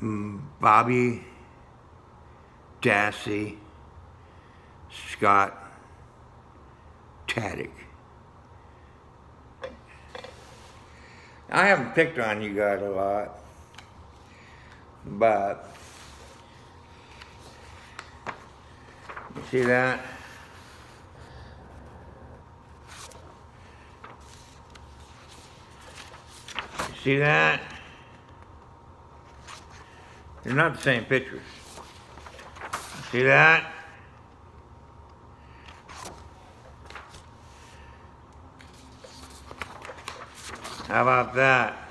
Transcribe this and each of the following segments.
Bobby, Dassey, Scott, Tadych. I haven't picked on you guys a lot, but you see that? You see that? They're not the same pictures. See that? How about that?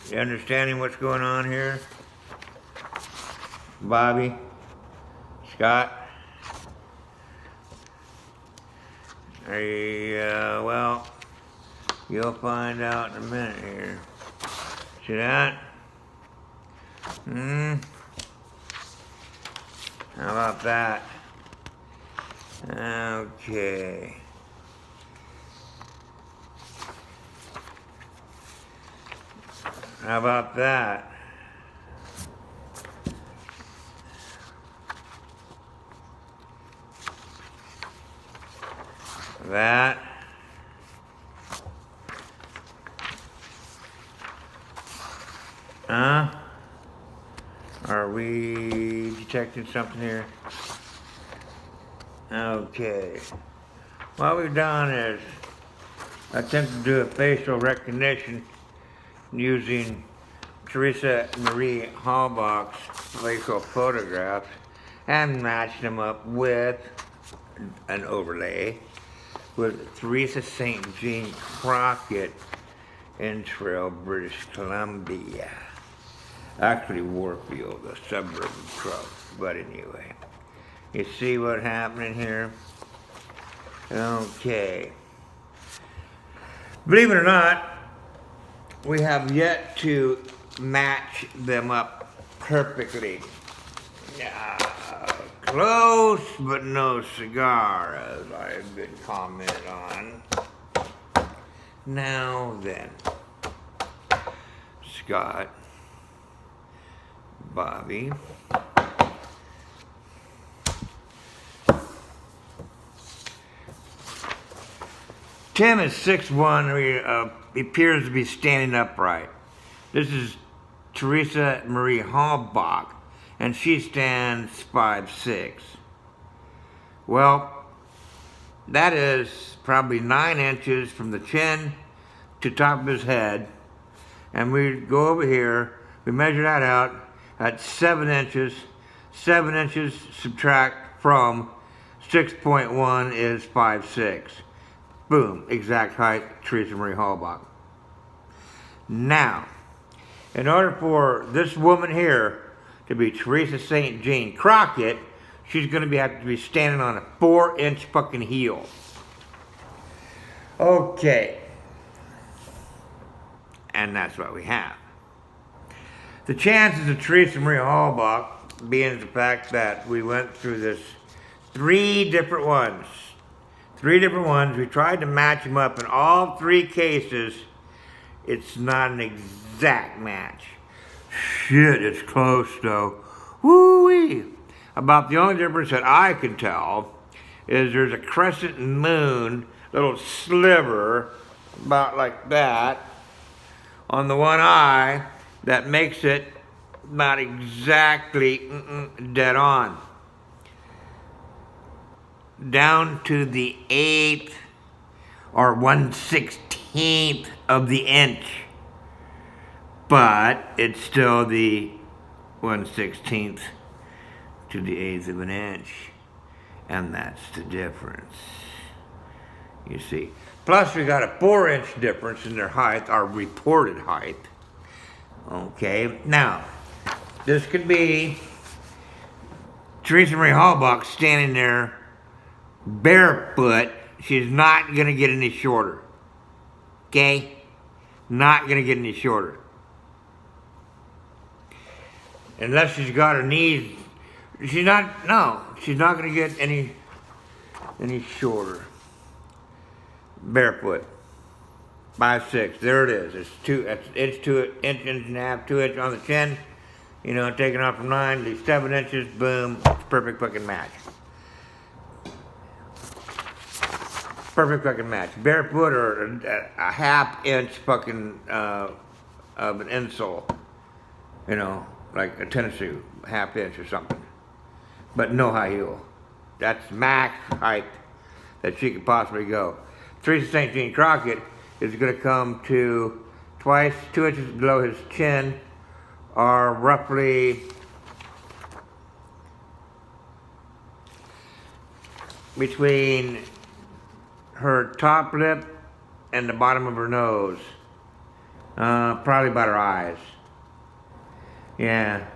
You understanding what's going on here? Bobby, Scott? Well, you'll find out in a minute here. See that? How about that? Okay. How about that? That. Are we detecting something here? Okay. What we've done is attempted to do a facial recognition using Teresa Marie Halbach's facial photographs and matched them up with an overlay with Teresa St. Jean Crockett in Trail, British Columbia. Actually, Warfield, a suburb of Trail, but anyway. You see what's happening here? Okay. Believe it or not, we have yet to match them up perfectly. Close, but no cigar, as I've been commented on. Now then, Scott, Bobby, Tim is 6'1", he appears to be standing upright. This is Teresa Marie Halbach, and she stands 5'6". Well, that is probably 9 inches from the chin to top of his head. And we go over here, we measure that out at 7 inches. 7 inches subtract from 6.1 is 5'6". Boom, exact height, Teresa Marie Halbach. Now, in order for this woman here to be Teresa St. Jean Crockett, she's going to have to be standing on a 4-inch fucking heel. Okay. And that's what we have. The chances of Teresa Marie Halbach being the fact that we went through this 3 different ones. 3 different ones. We tried to match them up in all 3 cases. It's not an exact match. Shit, it's close though. Woo-wee. About the only difference that I can tell is there's a crescent moon, little sliver, about like that, on the one eye that makes it not exactly dead on. Down to the 1/8 or 1/16 of the inch. But it's still the 1/16 to the 1/8 of an inch. And that's the difference. You see. Plus we got a 4-inch difference in their height, our reported height. Okay, now, this could be Teresa Marie Halbach standing there barefoot. She's not going to get any shorter. Okay? Not going to get any shorter. Unless she's got her knees. She's not going to get any shorter. Barefoot. 5'6". There it is. It's inch to inch and a half, 2 inch on the chin. You know, taking off from 9, leave 7 inches. Boom, perfect fucking match. Perfect fucking match. Barefoot or a half inch fucking of an insole. You know, like a tennis shoe, half inch or something. But no high heel. That's max height that she could possibly go. Teresa St. Jean Crockett is going to come to 2 inches below his chin, or roughly between her top lip and the bottom of her nose. Probably about her eyes. Yeah.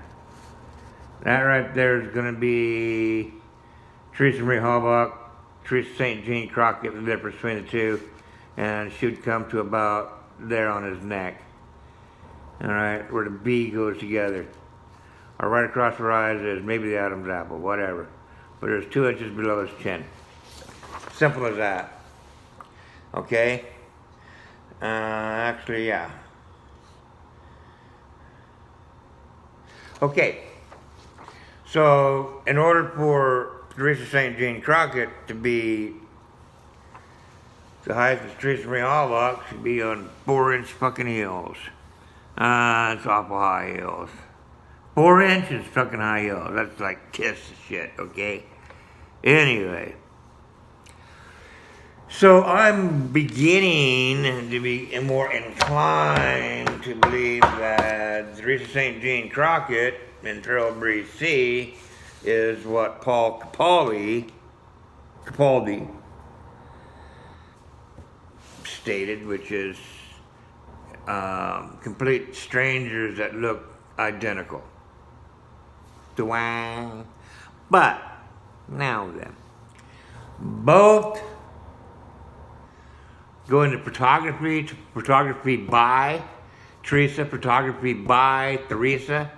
That right there is going to be Teresa Marie Halbach, Teresa St. Jean Crockett, the difference between the two. And she would come to about there on his neck. Alright, where the B goes together. Or right across her eyes is maybe the Adam's apple, whatever. But there's 2 inches below his chin. Simple as that. Okay? Actually, yeah. Okay. So, in order for Teresa St. Jean Crockett to be the height of Teresa Marie Halbach, she'd be on 4-inch fucking heels. It's awful high heels. 4 inches fucking high heels. That's like kiss shit, okay? Anyway. So I'm beginning to be more inclined to believe that Teresa St. Jean Crockett in Trailbreeze C is what Paul Capaldi stated, which is complete strangers that look identical. But, now then, both go into photography by Teresa, photography by Teresa.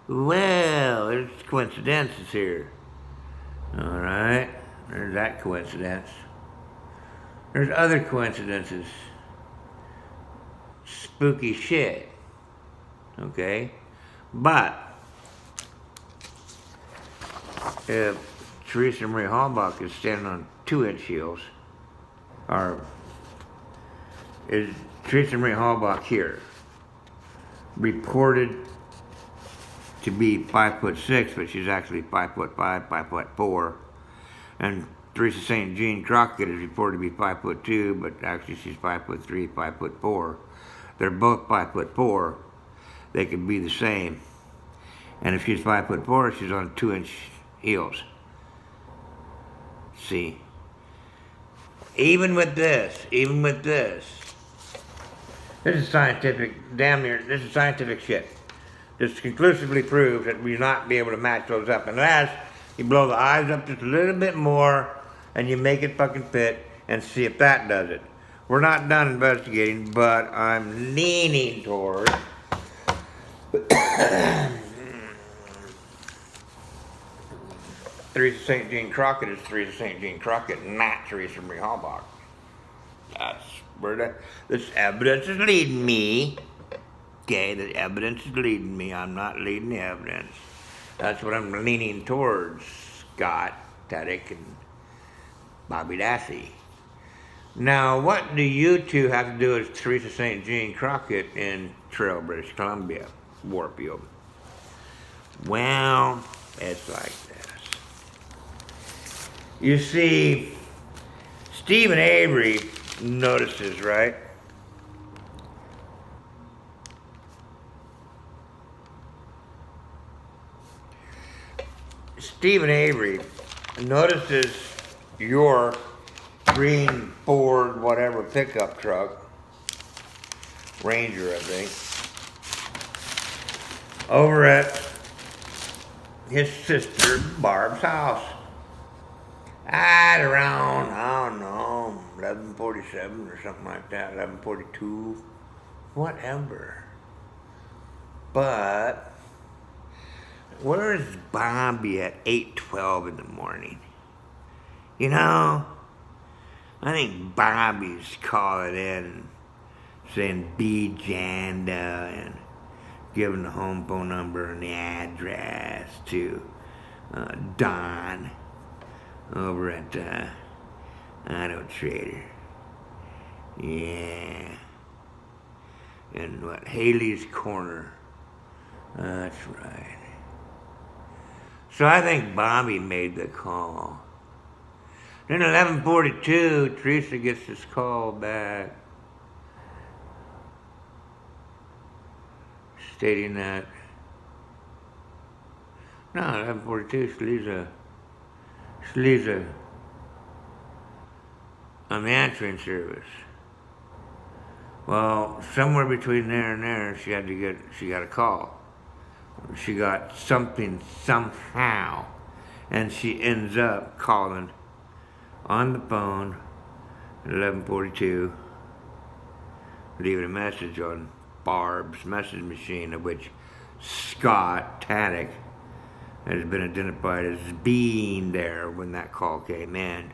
Well, there's coincidences here. Alright, there's that coincidence. There's other coincidences. Spooky shit. Okay? But, if Teresa Marie Halbach is standing on 2-inch heels, or is Teresa Marie Halbach here reported to be 5'6", but she's actually 5'5", 5'4", and Teresa St. Jean Crockett is reported to be 5'2", but actually she's 5'3", 5'4". They're both 5'4". They could be the same. And if she's 5'4", she's on 2-inch heels. See? Even with this, this is scientific, this is scientific shit. This conclusively proves that we will not be able to match those up unless you blow the eyes up just a little bit more and you make it fucking fit and see if that does it. We're not done investigating, but I'm leaning toward Teresa St. Jean Crockett is Teresa St. Jean Crockett, not Teresa Marie Halbach. That's where this evidence is leading me. Okay, the evidence is leading me. I'm not leading the evidence. That's what I'm leaning towards, Scott, Tadych, and Bobby Dassey. Now, what do you two have to do with Teresa St. Jean Crockett in Trail, British Columbia, Warfield? Well, it's like this. You see, Stephen Avery notices, right? Stephen Avery notices your green Ford whatever pickup truck, Ranger I think, over at his sister Barb's house at around, I don't know, 11:47 or something like that, 11:42, whatever. But where's Bobby at 8:12 in the morning? You know, I think Bobby's calling in saying B. Janda and giving the home phone number and the address to Don over at Auto Trader. Yeah. And what? Haley's Corner. That's right. So I think Bobby made the call. Then 11:42, Teresa gets this call back stating that, no, 11:42, she leaves on the answering service. Well, somewhere between there and there, she got a call. She got something somehow, and she ends up calling on the phone at 11:42, leaving a message on Barb's message machine, of which Scott Tadych has been identified as being there when that call came in,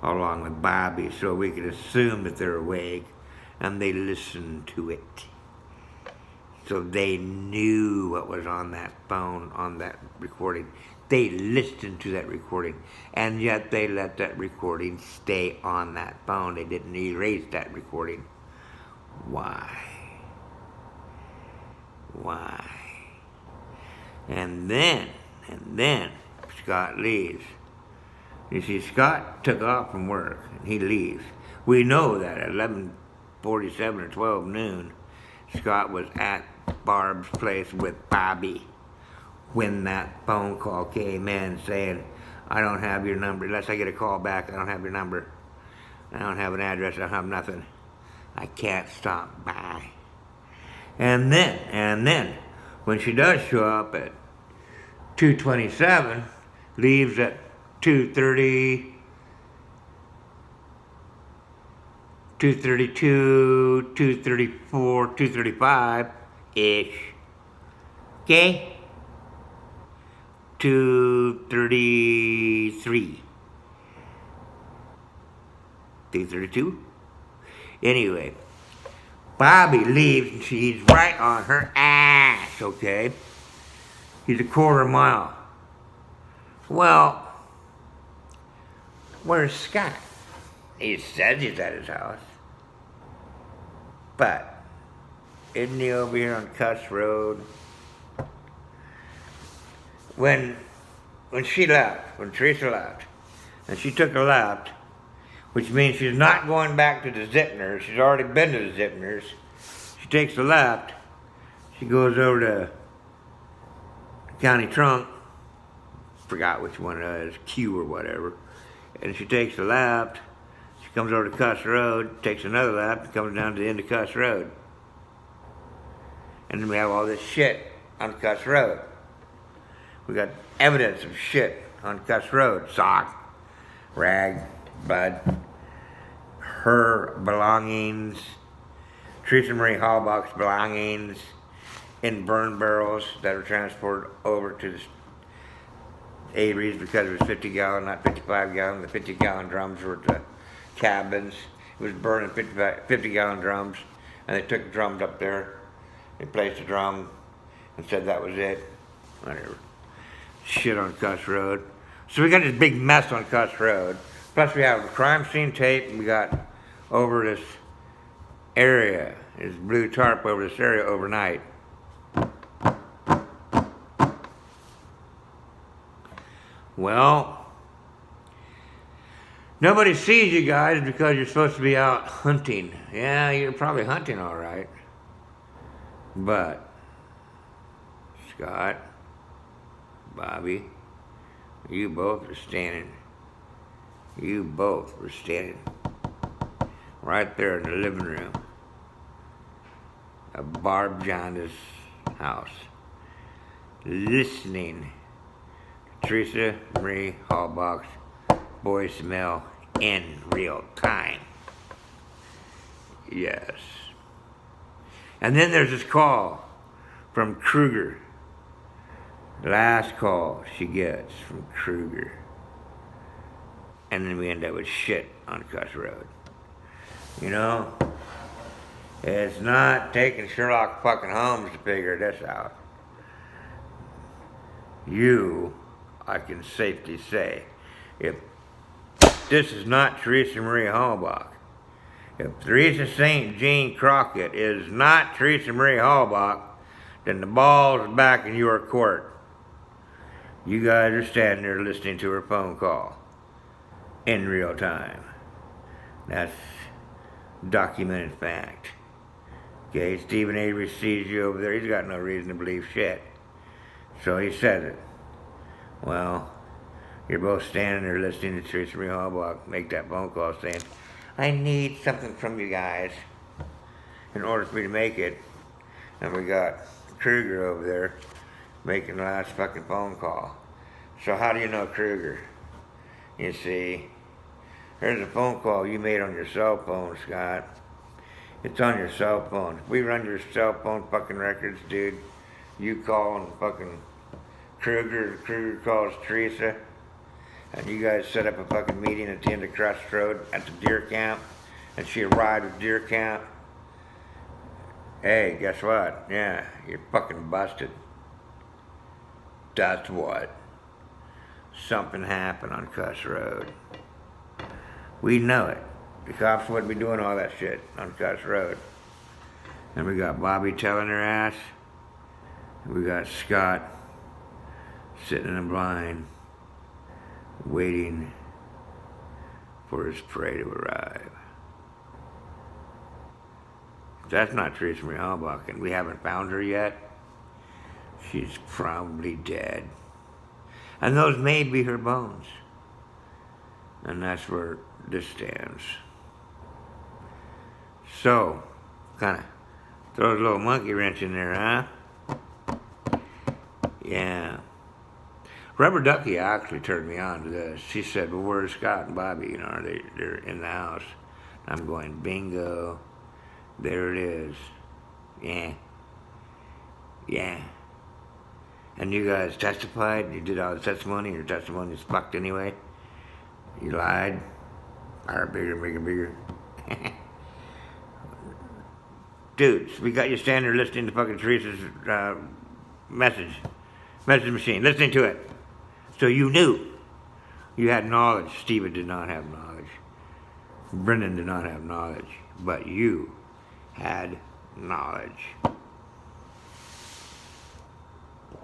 along with Bobby, so we could assume that they're awake and they listened to it. So they knew what was on that phone, on that recording. They listened to that recording, and yet they let that recording stay on that phone. They didn't erase that recording. Why? Why? And then Scott leaves. You see, Scott took off from work, and he leaves. We know that at 11:47 or 12 noon, Scott was at Barb's place with Bobby when that phone call came in saying, I don't have your number. Unless I get a call back, I don't have your number. I don't have an address. I don't have nothing. I can't stop by. And then, when she does show up at 2:27, leaves at 2:30, 2:32, 2:34, 2:35-ish. Okay? 2:33. 2:32? Anyway, Bobby leaves and she's right on her ass, okay? He's a quarter mile. Well, where's Scott? He says he's at his house. But isn't he over here on Cuss Road? When she left, when Teresa left, and she took a left, which means she's not going back to the Zipners. She's already been to the Zipners. She takes the left. She goes over to County Trunk. Forgot which one it is, Q or whatever. And she takes the left. She comes over to Cuss Road, takes another left, and comes down to the end of Cuss Road. And then we have all this shit on Cuss Road. We got evidence of shit on Cuss Road. Sock, rag, blood, her belongings, Teresa Marie Hallbach's belongings in burn barrels that were transported over to the Avery's because it was 50-gallon, not 55-gallon. The 50-gallon drums were at the cabins. It was burning 50-gallon drums, and they took the drums up there. They placed a drum and said that was it. Whatever. Shit on Cuss Road. So we got this big mess on Cuss Road. Plus we have a crime scene tape, and we got over this area, this blue tarp over this area overnight. Well, nobody sees you guys because you're supposed to be out hunting. Yeah, you're probably hunting all right. But Scott, Bobby, you both were standing right there in the living room of Barb Jonda's house, listening to Teresa Marie Hallbach's voicemail in real time. Yes. And then there's this call from Kruger. Last call she gets from Kruger. And then we end up with shit on Cuss Road. You know, It's not taking Sherlock fucking Holmes to figure this out. You, I can safely say, if this is not Teresa Marie Halbach, if Teresa St. Jean Crockett is not Teresa Marie Halbach, then the ball's back in your court. You guys are standing there listening to her phone call in real time. That's documented fact. Okay, Stephen Avery sees you over there. He's got no reason to believe shit. So he says it. Well, you're both standing there listening to Teresa Marie Halbach make that phone call saying, I need something from you guys in order for me to make it. And we got Kruger over there making the last fucking phone call. So how do you know Kruger? You see, there's a phone call you made on your cell phone, Scott. It's on your cell phone. We run your cell phone fucking records, dude. You call and fucking Kruger calls Teresa, and you guys set up a fucking meeting at the end of Crossroad at the deer camp, and she arrived at deer camp. Hey, guess what? Yeah, you're fucking busted. That's what. Something happened on Cuss Road. We know it. The cops wouldn't be doing all that shit on Cuss Road. And we got Bobby telling her ass. And we got Scott sitting in a blind, waiting for his prey to arrive. That's not Teresa Marie Halbach, and we haven't found her yet. She's probably dead. And those may be her bones. And that's where this stands. So, kind of throws a little monkey wrench in there, huh? Yeah. Rubber Ducky actually turned me on to this. She said, well, where's Scott and Bobby? You know, they're in the house. I'm going, bingo. There it is. Yeah. Yeah. And you guys testified? You did all the testimony? Your testimony is fucked anyway? You lied? Alright, bigger. Dudes, we got you standing there listening to fucking Teresa's message machine, listening to it. So you knew. You had knowledge. Steven did not have knowledge. Brendan did not have knowledge. But you had knowledge.